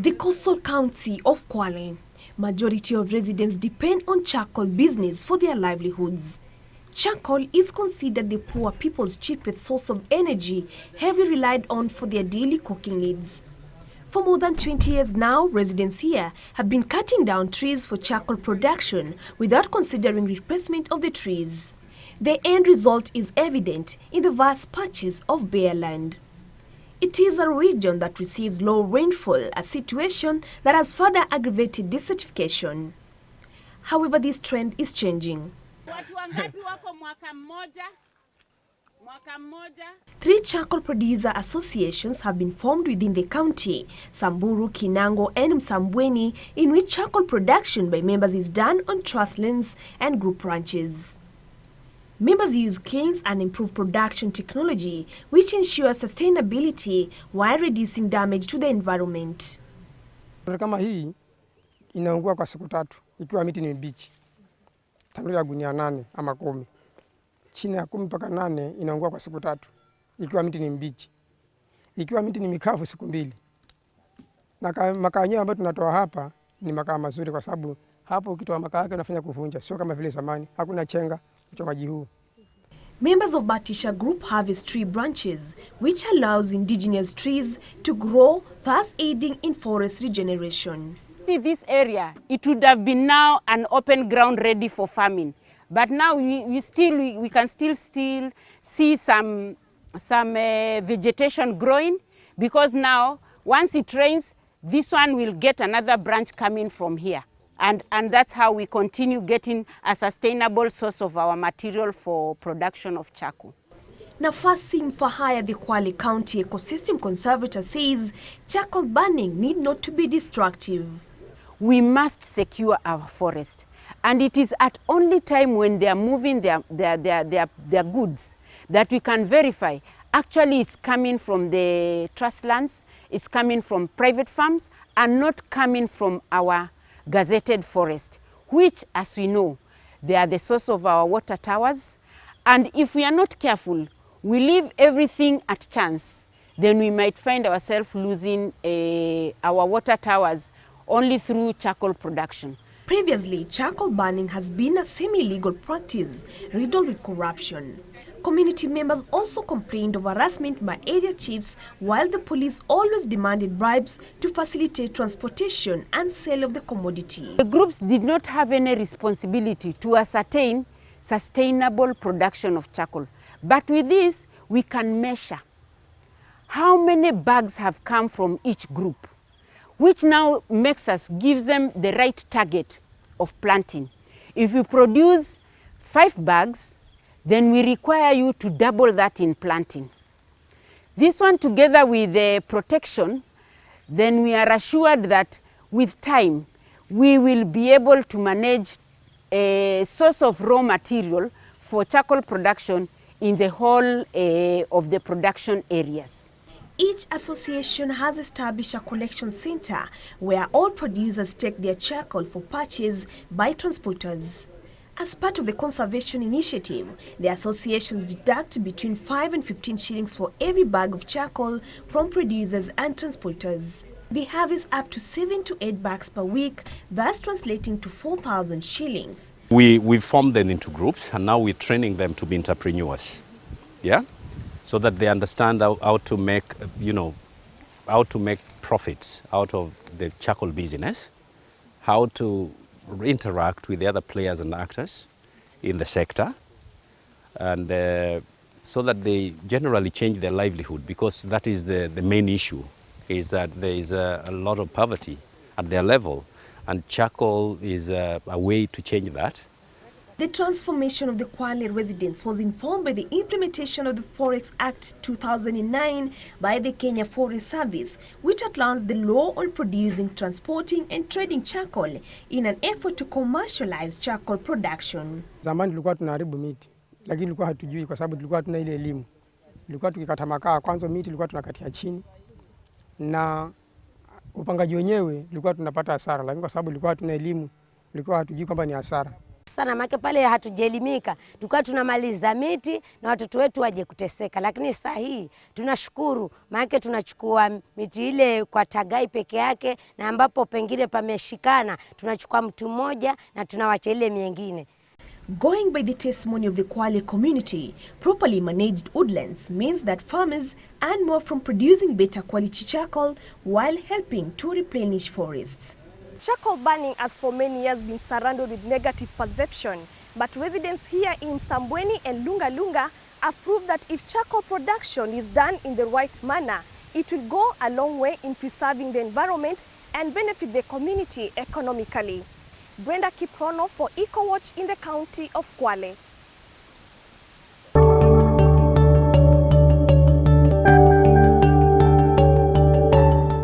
The coastal county of Kwale, majority of residents depend on charcoal business for their livelihoods. Charcoal is considered the poor people's cheapest source of energy, heavily relied on for their daily cooking needs. For more than 20 years now, residents here have been cutting down trees for charcoal production without considering replacement of the trees. The end result is evident in the vast patches of bare land. It is a region that receives low rainfall, a situation that has further aggravated desertification. However, this trend is changing. 3 charcoal producer associations have been formed within the county, Samburu, Kinango and Msambweni, in which charcoal production by members is done on trust lands and group ranches. Members use clean and improved production technology, which ensures sustainability while reducing damage to the environment. Kama hii inaungua kwa siku 3 ikiwa miti ni mbichi. Tangu ya gunia 8 ama 10. Chini ya 10 mpaka 8 inaungua kwa siku 3 ikiwa miti ni mbichi. Ikiwa miti ni mikavu siku 2. Na makaa yenyewe ambayo tunatoa hapa ni makaa mazuri kwa sababu hapo ukitoa makaa yake unafanya kuvunja, sio kama vile zamani. Hakuna chenga uchomaji huu. Members of Batisha Group harvest tree branches, which allows indigenous trees to grow, thus aiding in forest regeneration. In this area, it would have been now an open ground ready for farming. But now we can still see some vegetation growing, because now once it rains, this one will get another branch coming from here. And that's how we continue getting a sustainable source of our material for production of charcoal. Nafasi Mfahaya, the Kwale County ecosystem conservator, says charcoal burning need not to be destructive. We must secure our forest. And it is at only time when they are moving their goods that we can verify actually it's coming from the trust lands, it's coming from private farms, and not coming from our gazetted forest, which, as we know, they are the source of our water towers. And if we are not careful, we leave everything at chance, then we might find ourselves losing our water towers only through charcoal production. Previously, charcoal burning has been a semi-legal practice riddled with corruption. Community members also complained of harassment by area chiefs, while the police always demanded bribes to facilitate transportation and sale of the commodity. The groups did not have any responsibility to ascertain sustainable production of charcoal. But with this, we can measure how many bags have come from each group, which now gives them the right target of planting. If we produce 5 bags, then we require you to double that in planting. This one, together with the protection, then we are assured that with time, we will be able to manage a source of raw material for charcoal production in the whole of the production areas. Each association has established a collection center where all producers take their charcoal for purchase by transporters. As part of the conservation initiative, the associations deduct between 5 and 15 shillings for every bag of charcoal from producers and transporters. They harvest up to 7 to 8 bags per week, thus translating to 4,000 shillings. We formed them into groups, and now we're training them to be entrepreneurs, yeah, so that they understand how to make, how to make profits out of the charcoal business, how to interact with the other players and actors in the sector, and so that they generally change their livelihood, because that is the main issue, is that there is a lot of poverty at their level, and charcoal is a way to change that. The transformation of the Kwale residents was informed by the implementation of the Forex Act 2009 by the Kenya Forest Service, which outlines the law on producing, transporting and trading charcoal in an effort to commercialize charcoal production. Zamani tulikuwa tunaharibu miti, lakini tulikuwa hatujui kwa sababu tulikuwa tuna ile elimu. Tulikuwa tukikata makaa, kwanza miti tulikuwa tunakatia chini, na upangaji wenyewe tulikuwa tunapata hasara, lakini kwa sababu tulikuwa tuna elimu, tulikuwa hatujui kwamba ni hasara. sana, maana pale hatujelimika, tulikuwa tunamaliza miti na watoto wetu waje kuteseka. Lakini sasa hii tunashukuru, maana tunachukua miti ile kwa tagai peke yake, na ambapo pengine pameshikana tunachukua mtu mmoja na tunawacha ile mingine. Going by the testimony of the Kwale community, properly managed woodlands means that farmers earn more from producing better quality charcoal while helping to replenish forests. Charcoal burning has for many years been surrounded with negative perception, but residents here in Msambweni and Lunga Lunga have proved that if charcoal production is done in the right manner, it will go a long way in preserving the environment and benefit the community economically. Brenda Kiprono for EcoWatch in the county of Kwale.